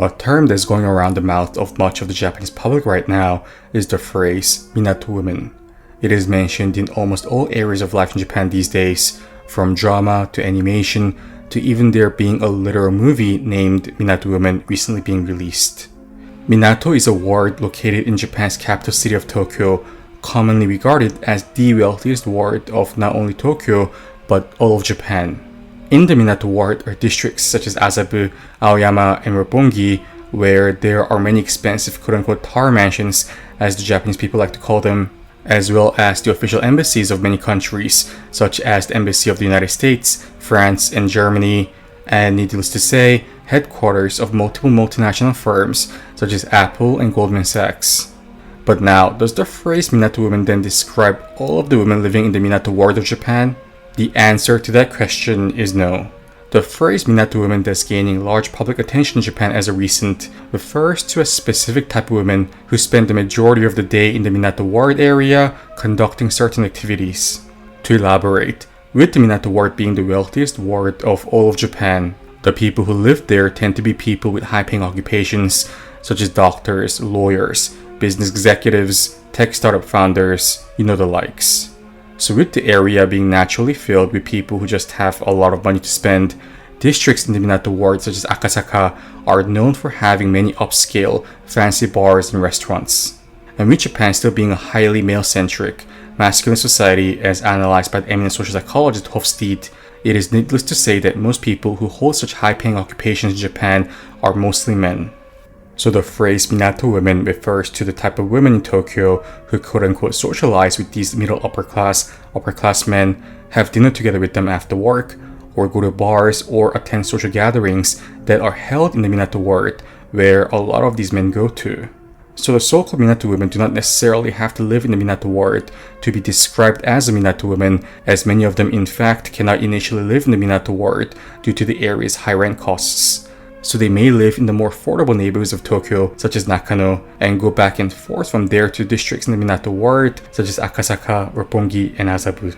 A term that's going around the mouth of much of the Japanese public right now is the phrase Minato Women. It is mentioned in almost all areas of life in Japan these days, from drama to animation to even there being a literal movie named Minato Women recently being released. Minato is a ward located in Japan's capital city of Tokyo, commonly regarded as the wealthiest ward of not only Tokyo but all of Japan. In the Minato ward are districts such as Azabu, Aoyama, and Roppongi, where there are many expensive quote-unquote tower mansions, as the Japanese people like to call them, as well as the official embassies of many countries, such as the Embassy of the United States, France, and Germany, and needless to say, headquarters of multiple multinational firms such as Apple and Goldman Sachs. But now, does the phrase Minato Women then describe all of the women living in the Minato ward of Japan? The answer to that question is no. The phrase Minato Women that's gaining large public attention in Japan as of recent refers to a specific type of women who spend the majority of the day in the Minato ward area conducting certain activities. To elaborate, with the Minato ward being the wealthiest ward of all of Japan, the people who live there tend to be people with high-paying occupations such as doctors, lawyers, business executives, tech startup founders, the likes. So with the area being naturally filled with people who just have a lot of money to spend, districts in the Minato ward such as Akasaka are known for having many upscale, fancy bars and restaurants. And with Japan still being a highly male-centric, masculine society as analyzed by the eminent social psychologist Hofstede, it is needless to say that most people who hold such high-paying occupations in Japan are mostly men. So the phrase Minato Women refers to the type of women in Tokyo who quote-unquote socialize with these middle upper class men, have dinner together with them after work, or go to bars or attend social gatherings that are held in the Minato ward, where a lot of these men go to. So the so-called Minato women do not necessarily have to live in the Minato ward to be described as a Minato woman, as many of them in fact cannot initially live in the Minato ward due to the area's high rent costs. So they may live in the more affordable neighborhoods of Tokyo, such as Nakano, and go back and forth from there to districts in the Minato ward, such as Akasaka, Roppongi, and Azabu.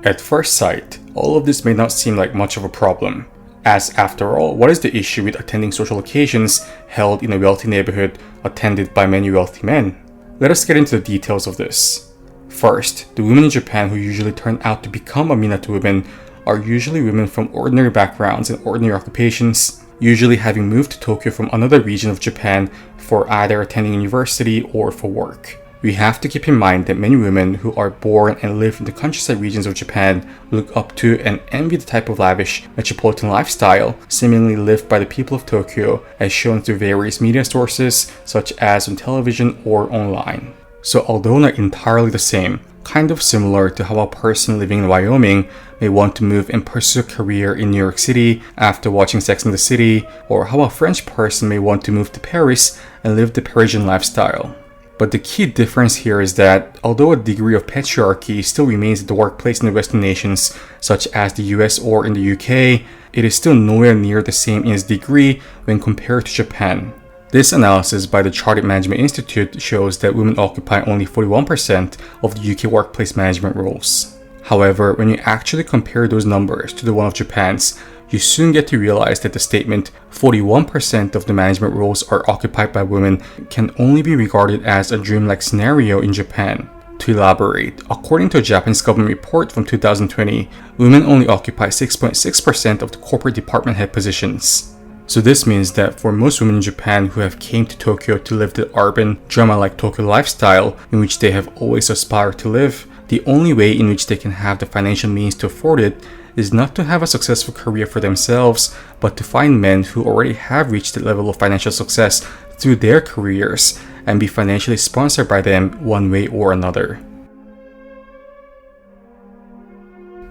At first sight, all of this may not seem like much of a problem, as after all, what is the issue with attending social occasions held in a wealthy neighborhood attended by many wealthy men? Let us get into the details of this. First, the women in Japan who usually turn out to become a Minato women are usually women from ordinary backgrounds and ordinary occupations, usually having moved to Tokyo from another region of Japan for either attending university or for work. We have to keep in mind that many women who are born and live in the countryside regions of Japan look up to and envy the type of lavish metropolitan lifestyle seemingly lived by the people of Tokyo, as shown through various media sources such as on television or online. So although not entirely the same, kind of similar to how a person living in Wyoming may want to move and pursue a career in New York City after watching Sex and the City, or how a French person may want to move to Paris and live the Parisian lifestyle. But the key difference here is that although a degree of patriarchy still remains at the workplace in the Western nations, such as the US or in the UK, it is still nowhere near the same in its degree when compared to Japan. This analysis by the Chartered Management Institute shows that women occupy only 41% of the UK workplace management roles. However, when you actually compare those numbers to the one of Japan's, you soon get to realize that the statement 41% of the management roles are occupied by women can only be regarded as a dreamlike scenario in Japan. To elaborate, according to a Japanese government report from 2020, women only occupy 6.6% of the corporate department head positions. So this means that for most women in Japan who have came to Tokyo to live the urban, drama-like Tokyo lifestyle in which they have always aspired to live, the only way in which they can have the financial means to afford it is not to have a successful career for themselves, but to find men who already have reached the level of financial success through their careers and be financially sponsored by them one way or another.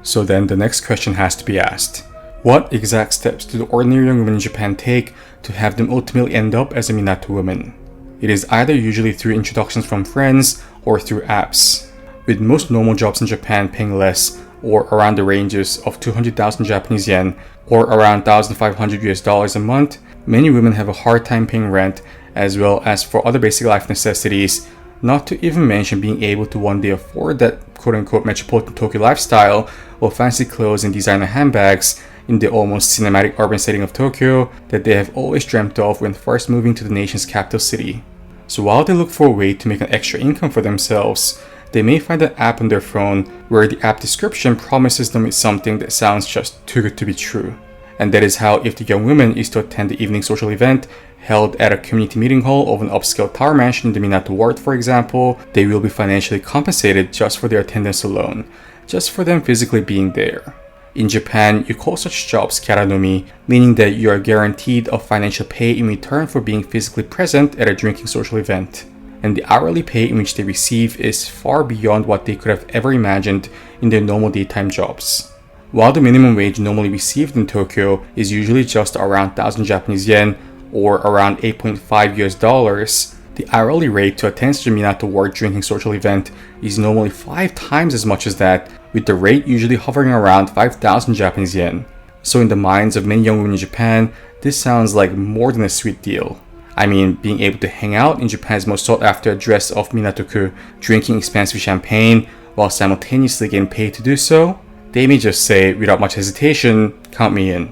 So then the next question has to be asked. What exact steps do the ordinary young women in Japan take to have them ultimately end up as a Minato woman? It is either usually through introductions from friends or through apps. With most normal jobs in Japan paying less, or around the ranges of 200,000 Japanese yen, or around $1,500 a month, many women have a hard time paying rent, as well as for other basic life necessities, not to even mention being able to one day afford that quote-unquote metropolitan Tokyo lifestyle of fancy clothes and designer handbags, in the almost cinematic urban setting of Tokyo that they have always dreamt of when first moving to the nation's capital city. So while they look for a way to make an extra income for themselves, they may find an app on their phone where the app description promises them with something that sounds just too good to be true. And that is how if the young woman is to attend the evening social event held at a community meeting hall of an upscale tower mansion in the Minato ward, for example, they will be financially compensated just for their attendance alone, just for them physically being there. In Japan, you call such jobs kyaranomi, meaning that you are guaranteed a financial pay in return for being physically present at a drinking social event. And the hourly pay in which they receive is far beyond what they could have ever imagined in their normal daytime jobs. While the minimum wage normally received in Tokyo is usually just around 1,000 Japanese yen or around $8.5 US, the hourly rate to attend the Minato Ward drinking social event is normally 5 times as much as that, with the rate usually hovering around 5,000 Japanese yen. So in the minds of many young women in Japan, this sounds like more than a sweet deal. I mean, being able to hang out in Japan's most sought after address of Minato-ku, drinking expensive champagne while simultaneously getting paid to do so, they may just say, without much hesitation, count me in.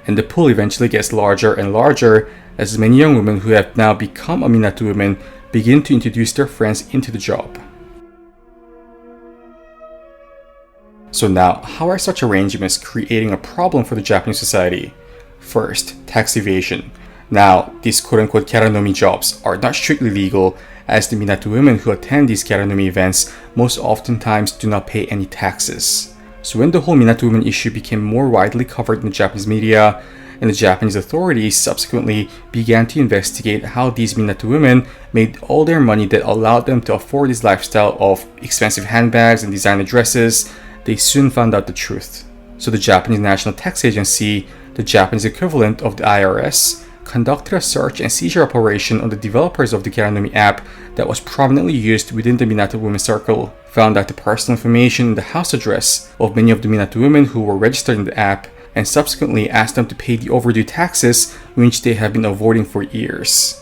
And the pool eventually gets larger and larger as many young women who have now become a Minato women begin to introduce their friends into the job. So now, how are such arrangements creating a problem for the Japanese society? First, tax evasion. Now, these quote-unquote kyaranomi jobs are not strictly legal, as the Minato women who attend these kyaranomi events most oftentimes do not pay any taxes. So when the whole Minato women issue became more widely covered in the Japanese media, and the Japanese authorities subsequently began to investigate how these Minato women made all their money that allowed them to afford this lifestyle of expensive handbags and designer dresses, they soon found out the truth. So the Japanese National Tax Agency, the Japanese equivalent of the IRS, conducted a search and seizure operation on the developers of the kyaranomi app that was prominently used within the Minato women circle, found out the personal information and the house address of many of the Minato women who were registered in the app, and subsequently asked them to pay the overdue taxes which they have been avoiding for years.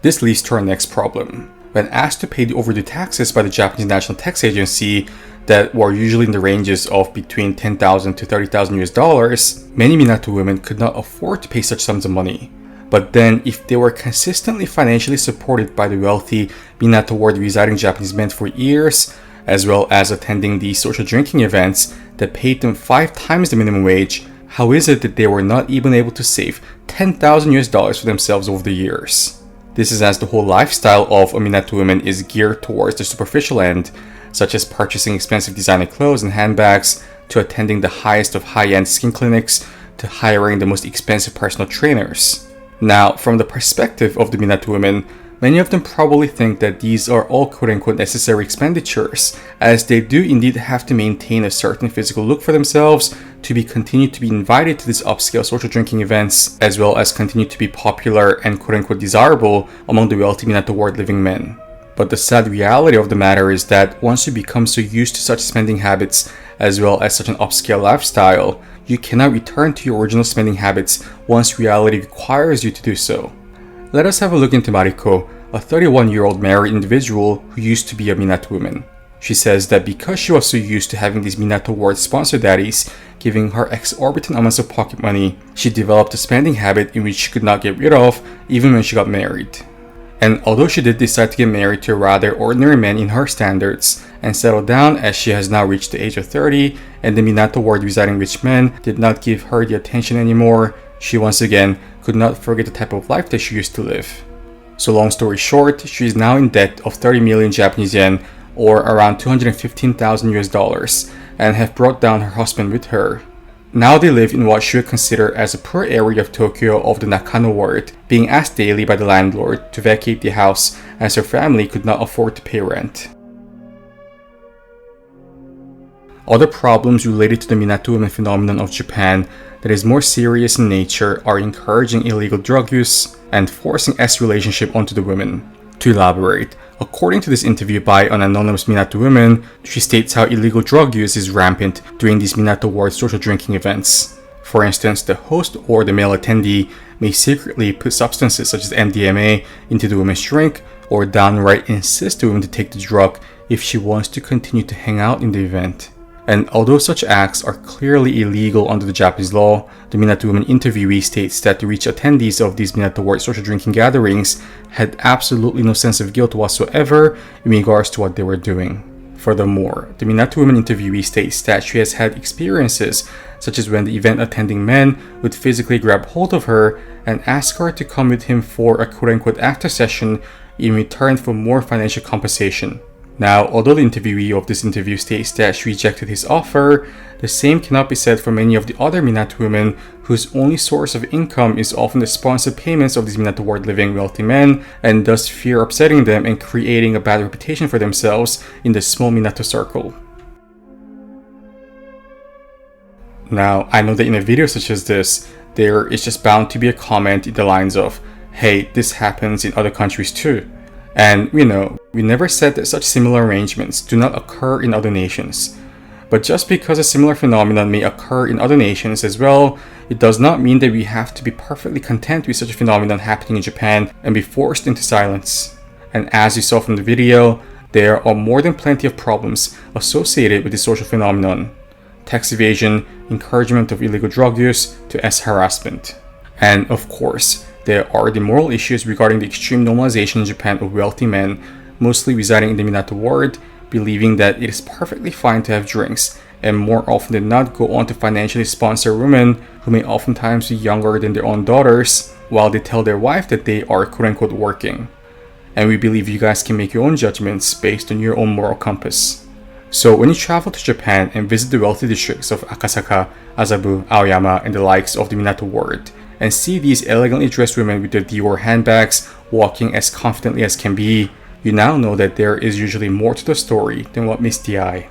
This leads to our next problem. When asked to pay the overdue taxes by the Japanese National Tax Agency that were usually in the ranges of between $10,000 to $30,000 US, many Minato women could not afford to pay such sums of money. But then, if they were consistently financially supported by the wealthy Minato ward residing Japanese men for years, as well as attending these social drinking events that paid them 5 times the minimum wage, how is it that they were not even able to save $10,000 US for themselves over the years? This is as the whole lifestyle of a Minato woman is geared towards the superficial end, such as purchasing expensive designer clothes and handbags, to attending the highest of high-end skin clinics, to hiring the most expensive personal trainers. Now, from the perspective of the Minato women, many of them probably think that these are all quote-unquote necessary expenditures, as they do indeed have to maintain a certain physical look for themselves to continue to be invited to these upscale social drinking events, as well as continue to be popular and quote-unquote desirable among the wealthy Minato ward living men. But the sad reality of the matter is that once you become so used to such spending habits, as well as such an upscale lifestyle, you cannot return to your original spending habits once reality requires you to do so. Let us have a look into Mariko, a 31-year-old married individual who used to be a Minato woman. She says that because she was so used to having these Minato ward sponsor daddies giving her exorbitant amounts of pocket money, she developed a spending habit in which she could not get rid of even when she got married. And although she did decide to get married to a rather ordinary man in her standards and settle down as she has now reached the age of 30 and the Minato ward residing rich men did not give her the attention anymore, she once again could not forget the type of life that she used to live. So long story short, she is now in debt of 30 million Japanese yen or around $215,000 US and have brought down her husband with her. Now they live in what she would consider as a poor area of Tokyo of the Nakano ward, being asked daily by the landlord to vacate the house as her family could not afford to pay rent. Other problems related to the Minato women phenomenon of Japan that is more serious in nature are encouraging illegal drug use and forcing S relationship onto the women. To elaborate, according to this interview by an anonymous Minato woman, she states how illegal drug use is rampant during these Minato ward social drinking events. For instance, the host or the male attendee may secretly put substances such as MDMA into the woman's drink or downright insist the woman to take the drug if she wants to continue to hang out in the event. And although such acts are clearly illegal under the Japanese law, the Minato Women interviewee states that the rich attendees of these Minato Ward social drinking gatherings had absolutely no sense of guilt whatsoever in regards to what they were doing. Furthermore, the Minato Women interviewee states that she has had experiences such as when the event attending men would physically grab hold of her and ask her to come with him for a quote-unquote after session in return for more financial compensation. Now, although the interviewee of this interview states that she rejected his offer, the same cannot be said for many of the other Minato women whose only source of income is often the sponsored payments of these Minato ward living wealthy men, and thus fear upsetting them and creating a bad reputation for themselves in the small Minato circle. Now, I know that in a video such as this, there is just bound to be a comment in the lines of, "Hey, this happens in other countries too." And we never said that such similar arrangements do not occur in other nations. But just because a similar phenomenon may occur in other nations as well, it does not mean that we have to be perfectly content with such a phenomenon happening in Japan and be forced into silence. And as you saw from the video, there are more than plenty of problems associated with this social phenomenon. Tax evasion, encouragement of illegal drug use, to harassment. And of course, there are the moral issues regarding the extreme normalization in Japan of wealthy men, mostly residing in the Minato ward, believing that it is perfectly fine to have drinks, and more often than not go on to financially sponsor women who may oftentimes be younger than their own daughters, while they tell their wife that they are quote-unquote working. And we believe you guys can make your own judgments based on your own moral compass. So when you travel to Japan and visit the wealthy districts of Akasaka, Azabu, Aoyama, and the likes of the Minato ward, and see these elegantly dressed women with their Dior handbags walking as confidently as can be, you now know that there is usually more to the story than what meets the eye.